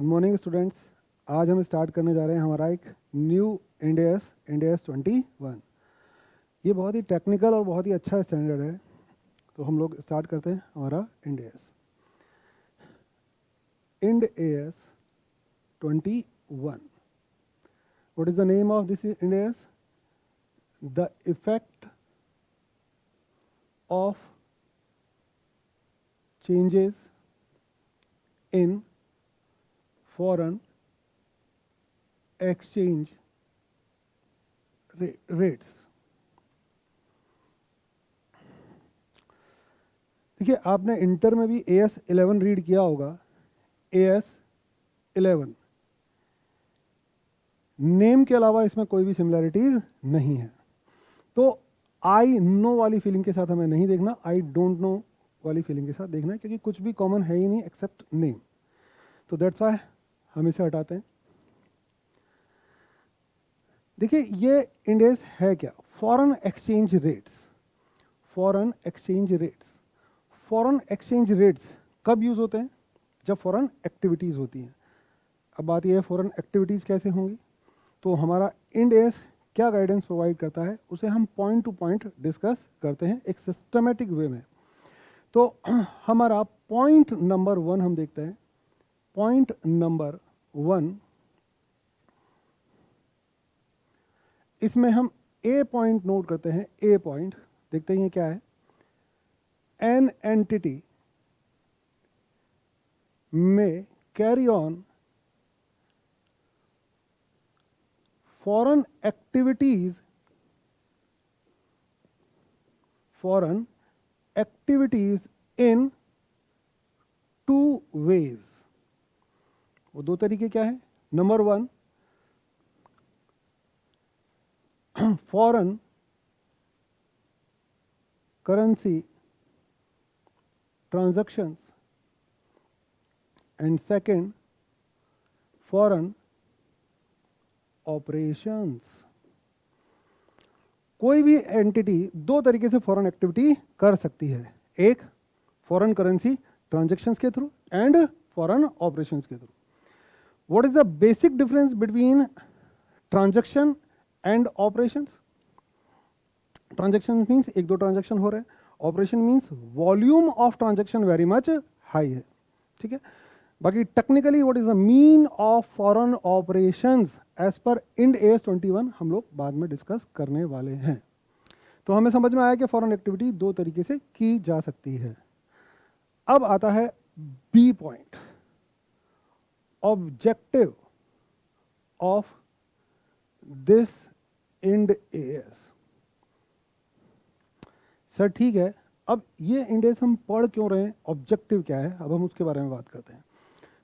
Morning students. आज हम start करने जा रहे हैं हमारा एक न्यू इंड एस 21। ये बहुत ही टेक्निकल और बहुत ही अच्छा स्टैंडर्ड है। तो हम लोग स्टार्ट करते हैं हमारा end S 21। What is the name of this end S? The effect of changes in foreign exchange rates. देखिए, आपने इंटर में भी AS 11 रीड किया होगा। AS 11 नेम के अलावा इसमें कोई भी सिमिलैरिटीज नहीं है। तो आई नो वाली फीलिंग के साथ हमें नहीं देखना, आई डोंट नो वाली फीलिंग के साथ देखना है, क्योंकि कुछ भी कॉमन है ही नहीं एक्सेप्ट नेम। तो दैट्स वाई हम इसे हटाते हैं। देखिए, ये इंडेक्स है क्या? Foreign exchange rates. Foreign exchange rates, foreign exchange rates कब यूज होते हैं? जब फॉरेन एक्टिविटीज होती हैं। अब बात यह है, फॉरेन एक्टिविटीज कैसे होंगी? तो हमारा इंडेक्स क्या गाइडेंस प्रोवाइड करता है, उसे हम पॉइंट टू पॉइंट डिस्कस करते हैं एक सिस्टमेटिक वे में। तो हमारा पॉइंट नंबर 1 हम देखते हैं। पॉइंट नंबर 1, इसमें हम ए पॉइंट नोट करते हैं। ए पॉइंट देखते हैं ये क्या है। एन एंटिटी में carry on foreign activities in 2 ways। वो 2 तरीके क्या है? Number 1, foreign currency transactions, and second foreign operations. कोई भी एंटिटी 2 तरीके से फॉरेन एक्टिविटी कर सकती है। एक फॉरेन करेंसी ट्रांजैक्शंस के थ्रू एंड फॉरेन ऑपरेशंस के through. What is the basic difference between transaction and operations? Transaction means 1-2 transaction हो रहे हैं। Operation means volume of transaction very much high है। ठीक है। बाकी technically what is the mean of foreign operations as per Ind AS 21 हम लोग बाद में डिस्कस करने वाले हैं। तो हमें समझ में आया कि फॉरेन एक्टिविटी 2 तरीके से की जा सकती है। अब आता है B point, objective of this Ind AS। Sir ठीक है, अब ये इंडेक्स हम पढ़ क्यों रहे हैं, ऑब्जेक्टिव क्या है, अब हम उसके बारे में बात करते हैं।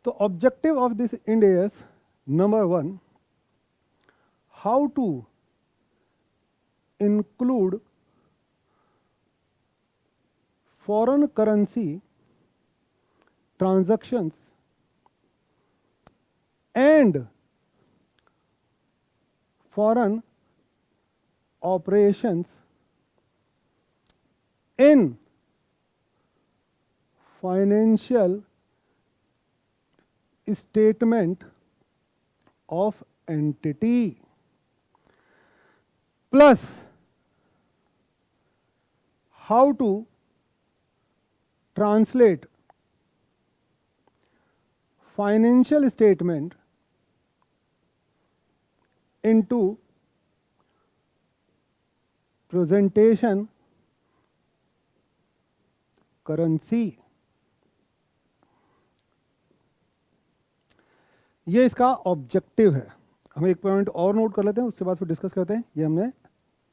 तो objective of this index number 1, how to include foreign currency transactions and foreign operations in financial statement of entity, plus how to translate financial statement into presentation currency. ये इसका ऑब्जेक्टिव है। हम एक पॉइंट और नोट कर लेते हैं, उसके बाद फिर डिस्कस करते हैं ये हमने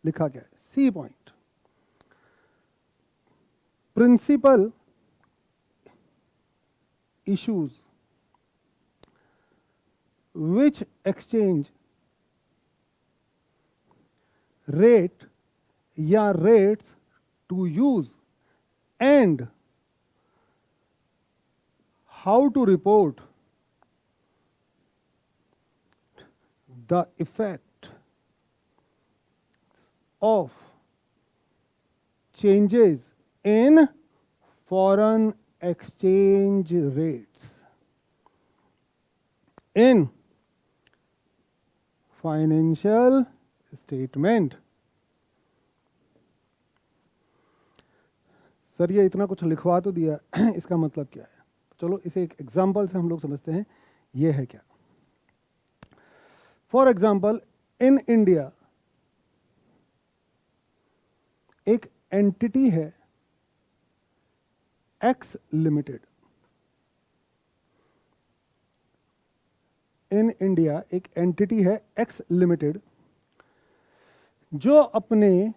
लिखा क्या है। C point, principal issues which exchange rate या rates to use and how to report the effect of changes in foreign exchange rates। In financial statement. Sir ये इतना कुछ लिखवा तो दिया इसका मतलब क्या है? चलो इसे एक एग्जाम्पल से हम लोग समझते हैं ये है क्या। फॉर एग्जाम्पल, इन इंडिया एक एंटिटी है एक्स लिमिटेड। इन इंडिया एक एंटिटी है एक्स लिमिटेड जो अपने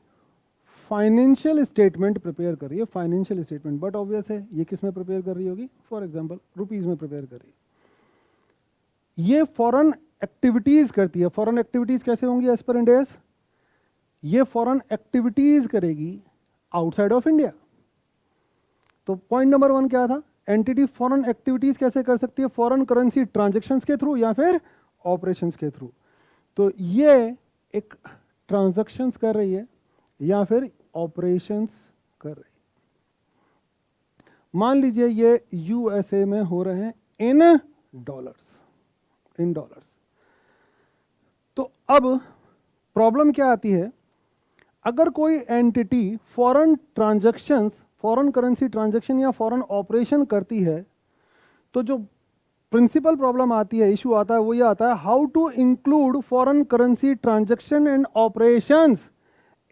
फाइनेंशियल स्टेटमेंट प्रिपेयर कर रही है। फाइनेंशियल स्टेटमेंट, बट ऑब्वियस है ये किस में प्रिपेयर कर रही होगी? फॉर एग्जांपल रुपीस में प्रिपेयर कर रही है। ये फॉरेन एक्टिविटीज करती है। फॉरेन एक्टिविटीज कैसे होंगी एज पर इंड एस? ये फॉरेन एक्टिविटीज करेगी आउटसाइड ऑफ इंडिया। तो पॉइंट नंबर 1 क्या था? एंटिटी फॉरेन एक्टिविटीज कैसे कर सकती है? फॉरेन करेंसी ट्रांजैक्शंस के थ्रू या फिर ऑपरेशंस के थ्रू। तो ये एक ट्रांजैक्शंस कर रही है या फिर ऑपरेशंस कर रही है। मान लीजिए ये यूएसए में हो रहे हैं इन डॉलर्स। तो अब प्रॉब्लम क्या आती है? अगर कोई entity foreign transactions, foreign currency transaction या फॉरेन ऑपरेशन करती है, तो जो प्रिंसिपल प्रॉब्लम आती है, इशू आता है, वो ये आता है how to include foreign currency transaction and operations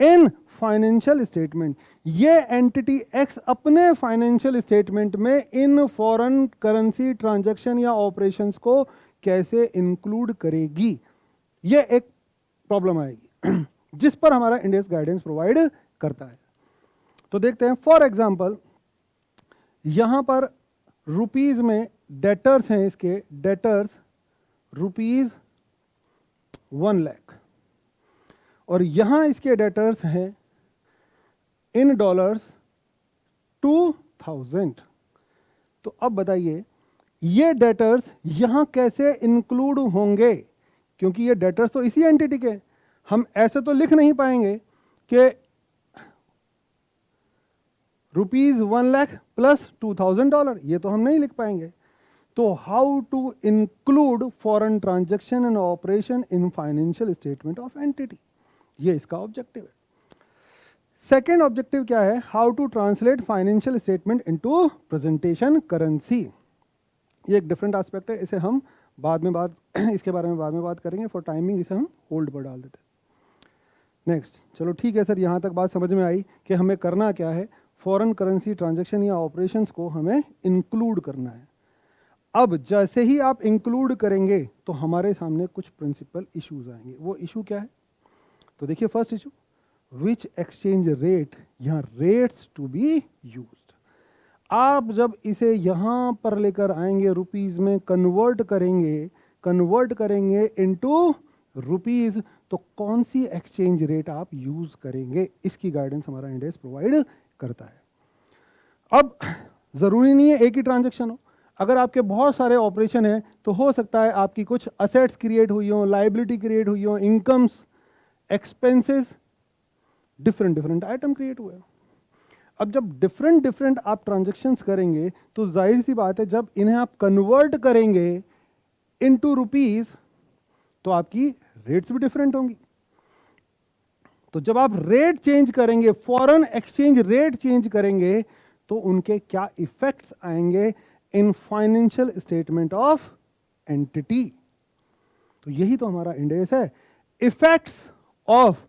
in financial statement. ये एंटिटी एक्स अपने फाइनेंशियल स्टेटमेंट में इन फॉरेन करेंसी ट्रांजैक्शन या ऑपरेशंस को कैसे इंक्लूड करेगी, ये एक प्रॉब्लम आएगी जिस पर हमारा इंड एस गाइडेंस प्रोवाइड करता है। तो देखते हैं, फॉर एग्जांपल यहां पर रुपीज में डेटर्स हैं, इसके डेटर्स रुपीज 1 लाख और यहां इसके डेटर्स हैं इन डॉलर्स 2000। तो अब बताइए ये डेटर्स यहां कैसे इंक्लूड होंगे? क्योंकि ये डेटर्स तो इसी एंटिटी के, हम ऐसे तो लिख नहीं पाएंगे कि रुपीज 1 लाख प्लस $2000, ये तो हम नहीं लिख पाएंगे। तो how to include foreign transaction and operation in financial statement of entity, ये इसका ऑब्जेक्टिव है। सेकेंड ऑब्जेक्टिव क्या है? How to translate financial statement into presentation currency. ये एक डिफरेंट एस्पेक्ट है, इसे हम बाद में इसके बारे में बाद में बात करेंगे। फॉर टाइमिंग इसे हम होल्ड पर डाल देते हैं। नेक्स्ट, चलो ठीक है सर, यहां तक बात समझ में आई कि हमें करना क्या है। फॉरेन करेंसी ट्रांजैक्शन या ऑपरेशंस को हमें इंक्लूड करना है। अब जैसे ही आप इंक्लूड करेंगे तो हमारे सामने कुछ प्रिंसिपल इश्यूज आएंगे। वो इशू क्या है? तो देखिए, फर्स्ट इशू, विच एक्सचेंज रेट, यहां रेट्स टू बी यूज्ड। आप जब इसे यहां पर लेकर आएंगे, रुपीज में कन्वर्ट करेंगे इनटू रुपीज, तो कौन सी एक्सचेंज रेट आप यूज करेंगे, इसकी गाइडेंस हमारा इंड एस प्रोवाइड करता है। अब जरूरी नहीं है एक ही ट्रांजैक्शन हो। अगर आपके बहुत सारे ऑपरेशन है तो हो सकता है आपकी कुछ असेट्स क्रिएट हुई हो, लाइबिलिटी क्रिएट हुई हो, incomes, expenses, different item create हुए। अब जब डिफरेंट आप ट्रांजैक्शंस करेंगे तो जाहिर सी बात है जब इन्हें आप कन्वर्ट करेंगे इनटू रुपीस तो आपकी रेट्स भी डिफरेंट होंगी। तो जब आप रेट चेंज करेंगे, फॉरेन एक्सचेंज रेट चेंज करेंगे, तो उनके क्या इफेक्ट्स आएंगे इन फाइनेंशियल स्टेटमेंट ऑफ एंटिटी। तो यही तो हमारा इंड एस है, effects of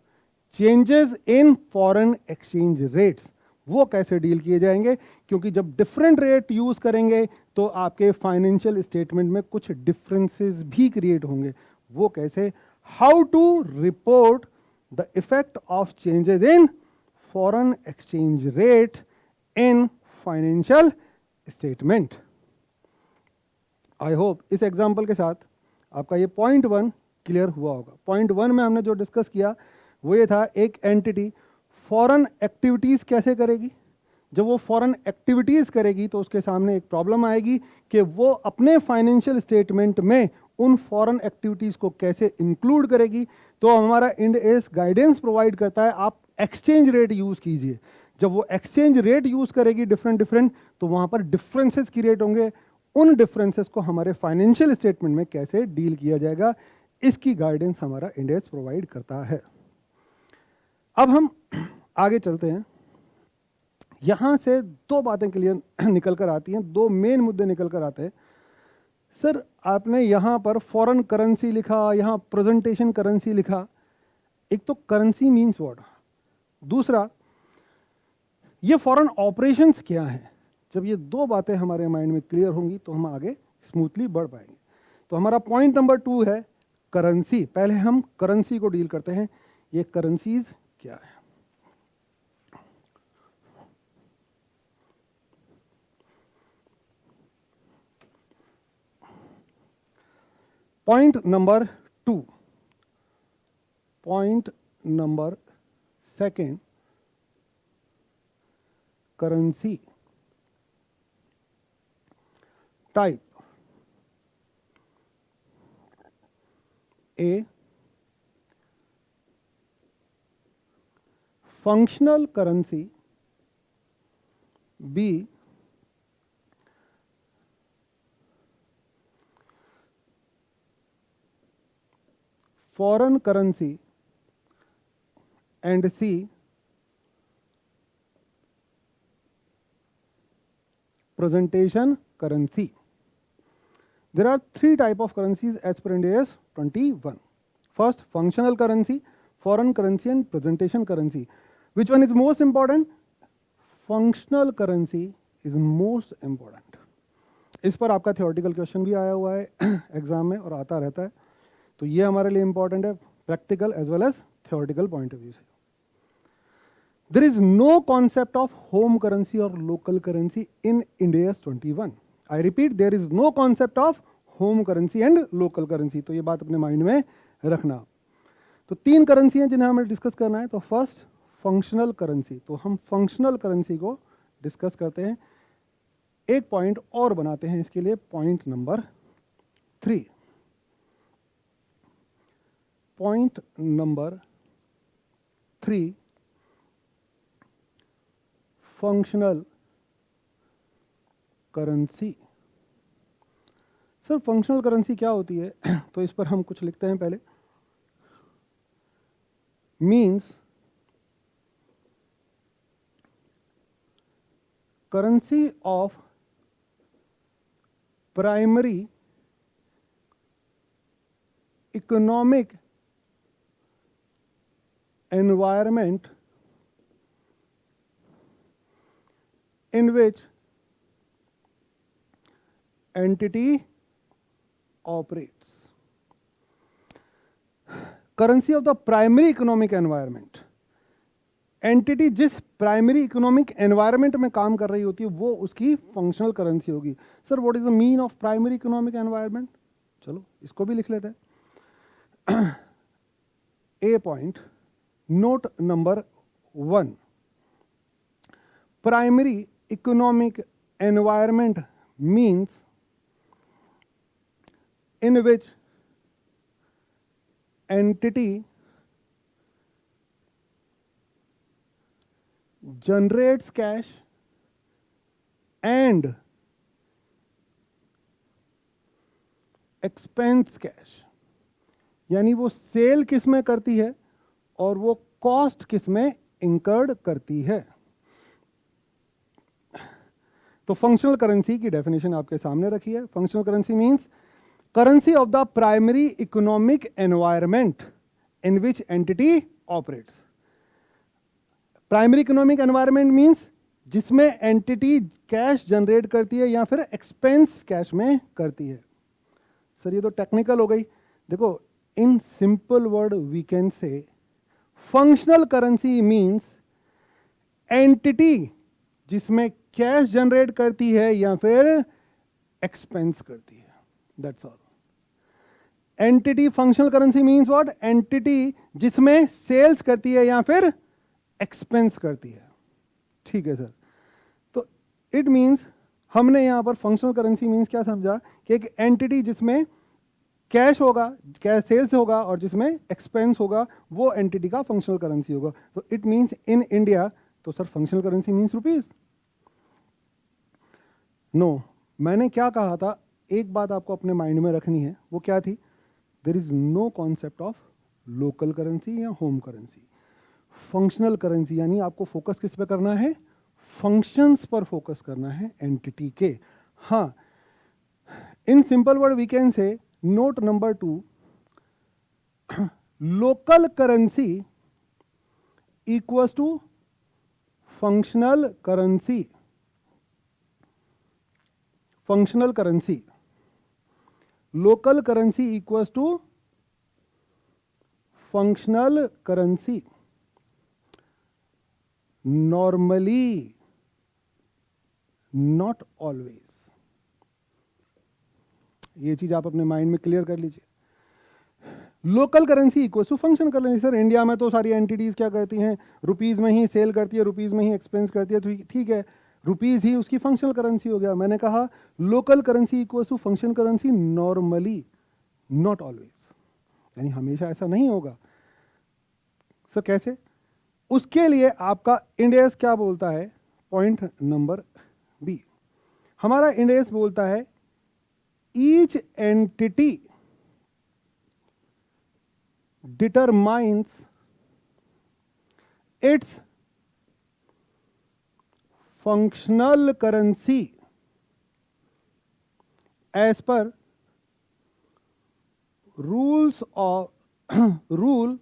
changes in foreign exchange rates. वो कैसे डील किए जाएंगे? क्योंकि जब डिफरेंट रेट यूज करेंगे तो आपके फाइनेंशियल स्टेटमेंट में कुछ डिफरेंसेस भी क्रिएट होंगे। वो कैसे? How to report the effect of changes in foreign exchange rate in financial statement. I hope इस एग्जाम्पल के साथ आपका ये पॉइंट 1 क्लियर हुआ होगा। पॉइंट 1 में हमने जो डिस्कस किया वो ये था, एक एंटिटी फॉरेन एक्टिविटीज कैसे करेगी। जब वो फॉरेन एक्टिविटीज करेगी तो उसके सामने एक प्रॉब्लम आएगी कि वो अपने फाइनेंशियल स्टेटमेंट में उन फॉरेन एक्टिविटीज को कैसे इंक्लूड करेगी। तो हमारा इंड एस गाइडेंस प्रोवाइड करता है, आप एक्सचेंज रेट यूज कीजिए। जब वो एक्सचेंज रेट यूज करेगी डिफरेंट तो वहां पर डिफरेंसेस क्रिएट होंगे, उन डिफरेंसेस को हमारे फाइनेंशियल स्टेटमेंट में कैसे डील किया जाएगा, इसकी गाइडेंस हमारा इंड एस प्रोवाइड करता है। अब हम आगे चलते हैं। यहां से दो बातें क्लियर निकल कर आती हैं, दो मेन मुद्दे निकल कर आते हैं। सर आपने यहां पर फॉरेन करेंसी लिखा, यहां प्रेजेंटेशन करेंसी लिखा। एक तो करेंसी मींस व्हाट, दूसरा ये फॉरेन ऑपरेशंस क्या हैं। जब ये दो बातें हमारे माइंड में क्लियर होंगी तो हम आगे स्मूथली बढ़ पाएंगे। तो हमारा पॉइंट नंबर 2 है करेंसी। पहले हम करेंसी को डील करते हैं। ये करेंसीज क्या है। Point number 2, point number 2, currency type A, functional currency B, foreign currency, and C, presentation currency. There are three types of currencies as per Ind AS 21. First, functional currency, foreign currency, and presentation currency. Which one is most important? Functional currency is most important. इस पर आपका theoretical question भी आया हुआ है exam में और आता रहता है, तो ये हमारे लिए इंपॉर्टेंट है practical as well as theoretical point of view से। There is no concept of home currency और local currency in Ind AS 21। I repeat, there is no concept of home currency and local currency. तो ये बात अपने mind में रखना। तो तीन करेंसी हैं जिन्हें हमें डिस्कस करना है। तो फर्स्ट फंक्शनल करेंसी। तो हम फंक्शनल करेंसी को डिस्कस करते हैं। एक पॉइंट और बनाते हैं इसके लिए, point number 3। Point number 3, functional currency. Sir functional currency क्या होती है तो इस पर हम कुछ लिखते हैं पहले। Means currency of primary economic environment in which entity operates. Currency of the primary economic environment. Entity जिस प्राइमरी इकोनॉमिक एनवायरनमेंट में काम कर रही होती है वो उसकी फंक्शनल करेंसी होगी। Sir what is the mean of primary economic environment? चलो इसको भी लिख लेते हैं। A point, note number 1, primary economic environment means in which entity generates cash and expense cash. यानी वो सेल किस में करती है और वो कॉस्ट किस में इंकर्ड करती है। तो फंक्शनल करेंसी की डेफिनेशन आपके सामने रखी है। Functional currency means currency of the primary economic environment in which entity operates. Primary economic environment means जिसमें एंटिटी कैश जनरेट करती है या फिर एक्सपेंस कैश में करती है। सर ये तो टेक्निकल हो गई। देखो in simple word we can say functional currency means entity जिसमें कैश जनरेट करती है या फिर एक्सपेंस करती है, that's all. Entity functional currency means what? Entity जिसमें सेल्स करती है या फिर एक्सपेंस करती है। ठीक है सर, तो इट मींस हमने यहां पर फंक्शनल करेंसी मींस क्या समझा कि एक एंटिटी जिसमें कैश होगा, कैश सेल्स होगा और जिसमें एक्सपेंस होगा, वो एंटिटी का फंक्शनल करेंसी होगा। तो इट मींस इन इंडिया, तो sir functional currency means rupees? No, मैंने क्या कहा था, एक बात आपको अपने माइंड में रखनी है, वो क्या थी, there is no concept of local currency या होम करेंसी। फंक्शनल करेंसी यानी आपको फोकस किस पे करना है, फंक्शंस पर फोकस करना है एंटिटी के। हाँ, in simple word we can say, note number 2, local currency equals to functional currency. Functional currency, local currency equals to functional currency. Normally, not always. ये चीज आप अपने माइंड में क्लियर कर लीजिए। Local currency equal to function currency. Sir India में तो सारी एंटिटीज क्या करती हैं, रुपीज में ही सेल करती है, रुपीज में ही एक्सपेंस करती है, तो ठीक है, रुपीज ही उसकी फंक्शनल करेंसी हो गया। मैंने कहा local currency equal to function currency normally, not always, यानी हमेशा ऐसा नहीं होगा। सर कैसे? उसके लिए आपका इंडेस क्या बोलता है, पॉइंट नंबर बी, हमारा इंडेस बोलता है each entity determines its functional currency as per rules of rule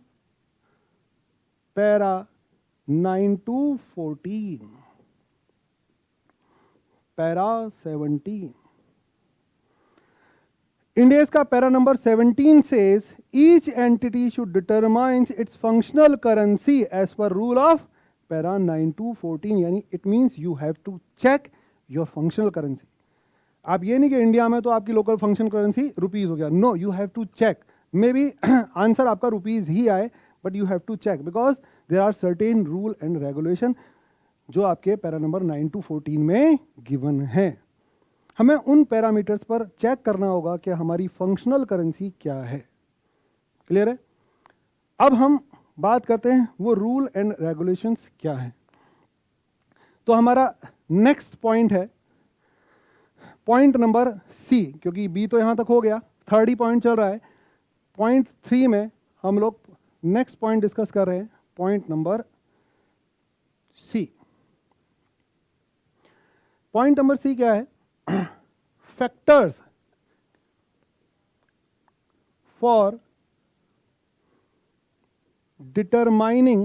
para 9 to 14, para 17। इंडेस का para number 17 says each entity should determine its functional currency as per rule of para 9 to 14, यानी it means you have to check your functional currency। आप ये नहीं कि India में तो आपकी local function currency rupees हो गया, no, you have to check. Maybe answer आपका रुपीज ही आए, but you have to check because there are certain rule and regulation जो आपके पैरा नंबर 9 to 14 में गिवन है। हमें उन पैरामीटर्स पर चेक करना होगा कि हमारी फंक्शनल करेंसी क्या है। क्लियर है? अब हम बात करते हैं वो रूल एंड रेगुलेशंस क्या है। तो हमारा नेक्स्ट पॉइंट है पॉइंट नंबर सी, क्योंकि बी तो यहां तक हो गया, थर्ड ही पॉइंट चल रहा है। पॉइंट 3 में हम लोग नेक्स्ट पॉइंट डिस्कस कर रहे हैं, point number C. Point number C क्या है? factors for determining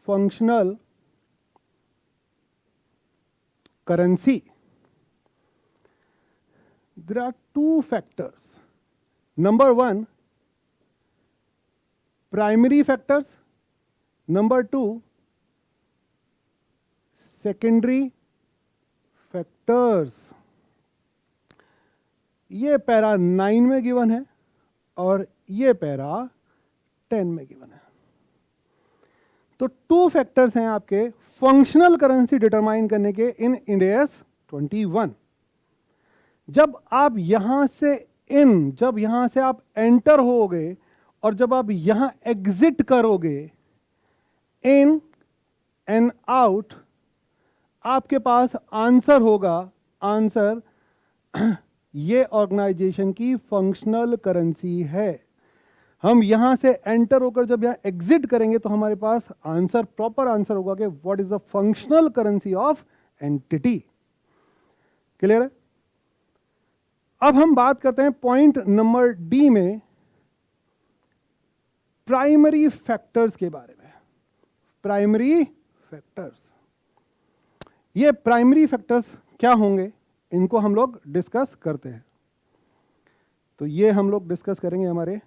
functional currency. There are two factors. Number 1, primary factors. Number 2, secondary factors. ये पैरा 9 में गिवन है और ये पैरा 10 में गिवन है। तो 2 फैक्टर्स हैं आपके फंक्शनल करेंसी डिटरमाइन करने के इन इंडेस 21। जब आप यहां से जब यहां से आप एंटर होगे और जब आप यहां एग्जिट करोगे, इन एंड आउट, आपके पास आंसर होगा। आंसर ये ऑर्गेनाइजेशन की फंक्शनल करेंसी है। हम यहां से एंटर होकर जब यहां एग्जिट करेंगे तो हमारे पास आंसर, प्रॉपर आंसर होगा कि what is the functional currency of entity. Clear है? अब हम बात करते हैं पॉइंट नंबर डी में प्राइमरी फैक्टर्स के बारे में। प्राइमरी फैक्टर्स, ये प्राइमरी फैक्टर्स क्या होंगे, इनको हम लोग डिस्कस करते हैं। तो ये हम लोग डिस्कस करेंगे हमारे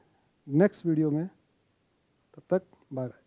नेक्स्ट वीडियो में। तब तक बाय बाय।